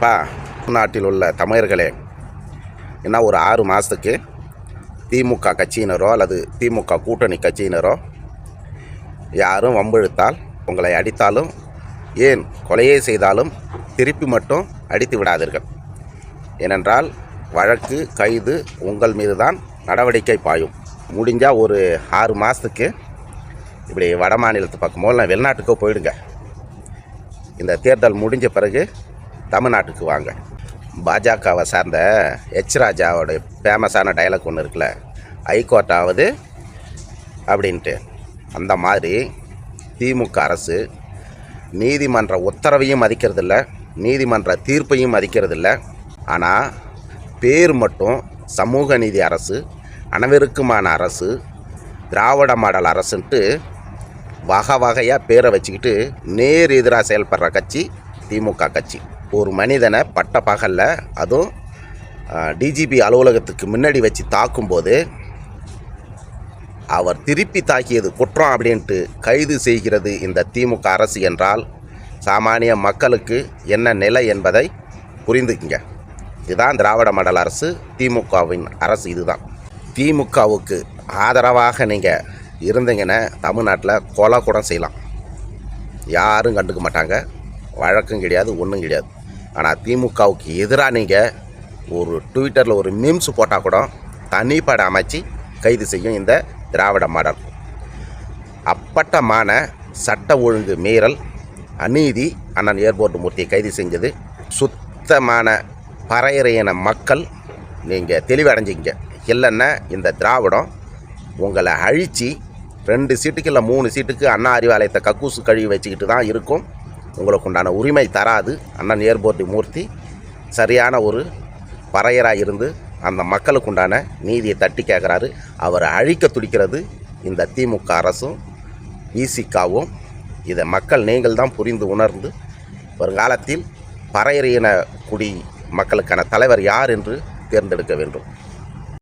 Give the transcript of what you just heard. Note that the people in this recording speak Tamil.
எப்பா நாட்டில் உள்ள தமிழர்களே, என்ன ஒரு 6 மாதத்துக்கு திமுக கட்சியினரோ அல்லது திமுக கூட்டணி கட்சியினரோ யாரும் வம்பிழுத்தால், உங்களை அடித்தாலும், ஏன் கொலையே செய்தாலும் திருப்பி மட்டும் அடித்து விடாதீர்கள். ஏனென்றால் வழக்கு கைது உங்கள் மீது தான் நடவடிக்கை பாயும். முடிஞ்சால் ஒரு 6 மாதத்துக்கு இப்படி வட மாநிலத்து பக்கமோ இல்லை வெளிநாட்டுக்கோ போயிடுங்க. இந்த தேர்தல் முடிஞ்ச பிறகு தமிழ்நாட்டுக்கு வாங்க. பாஜகவை சார்ந்த எச் ராஜாவோட ஃபேமஸான டைலாக் ஒன்று இருக்குல்ல, ஹைகோர்ட்டாவது அப்படின்ட்டு. அந்த மாதிரி திமுக அரசு நீதிமன்ற உத்தரவையும் மதிக்கிறதில்ல, நீதிமன்ற தீர்ப்பையும் மதிக்கிறதில்ல. ஆனால் பேர் மட்டும் சமூக நீதி அரசு, அனைவருக்குமான அரசு, திராவிட மாடல் அரசுன்ட்டு வகை வகையாக பேரை வச்சுக்கிட்டு நேர் எதிராக செயல்படுற கட்சி திமுக கட்சி. ஒரு மனிதனை பட்ட பகலில், அதுவும் டிஜிபி அலுவலகத்துக்கு முன்னாடி வச்சு தாக்கும்போது அவர் திருப்பி தாக்கியது குற்றம் அப்படின்ட்டு கைது செய்கிறது இந்த திமுக அரசு என்றால் சாமானிய மக்களுக்கு என்ன நிலை என்பதை புரிந்துக்குங்க. இதுதான் திராவிட மாடல் அரசு, திமுகவின் அரசு. இதுதான். திமுகவுக்கு ஆதரவாக நீங்கள் இருந்தீங்கன்னா தமிழ்நாட்டில் கொலை கூட செய்யலாம், யாரும் கண்டுக்க மாட்டாங்க, வழக்கம் கிடையாது, ஒன்றும் கிடையாது. ஆனால் திமுகவுக்கு எதிராக நீங்கள் ஒரு ட்விட்டரில் ஒரு மீம்ஸ் போட்டால் கூட தனிப்பட அமைச்சு கைது செய்யும் இந்த திராவிட மாடல். அப்பட்டமான சட்ட ஒழுங்கு மீறல், அநீதி அண்ணன் ஏர்போர்ட் மூர்த்தியை கைது செஞ்சது. சுத்தமான பறையறையின மக்கள் நீங்கள் தெளிவடைஞ்சிங்க. இல்லைன்னா இந்த திராவிடம் உங்களை அழித்து 2 சீட்டுக்கு இல்லை 3 சீட்டுக்கு அண்ணா அறிவாலயத்தை கக்கூசு கழுவி வச்சுக்கிட்டு தான் இருக்கும். உங்களுக்கு உண்டான உரிமை தராது. அண்ணன் ஏர்போர்ட் மூர்த்தி சரியான ஒரு பறையராக இருந்து அந்த மக்களுக்கு உண்டான நீதியை தட்டி கேட்குறாரு. அவரை அழிக்க துடிக்கிறது இந்த திமுக அரசும் விசிகாவும். இதை மக்கள் நீங்கள் தான் புரிந்து உணர்ந்து வருங்காலத்தில் பறையறையின குடி மக்களுக்கான தலைவர் யார் என்று தேர்ந்தெடுக்க வேண்டும்.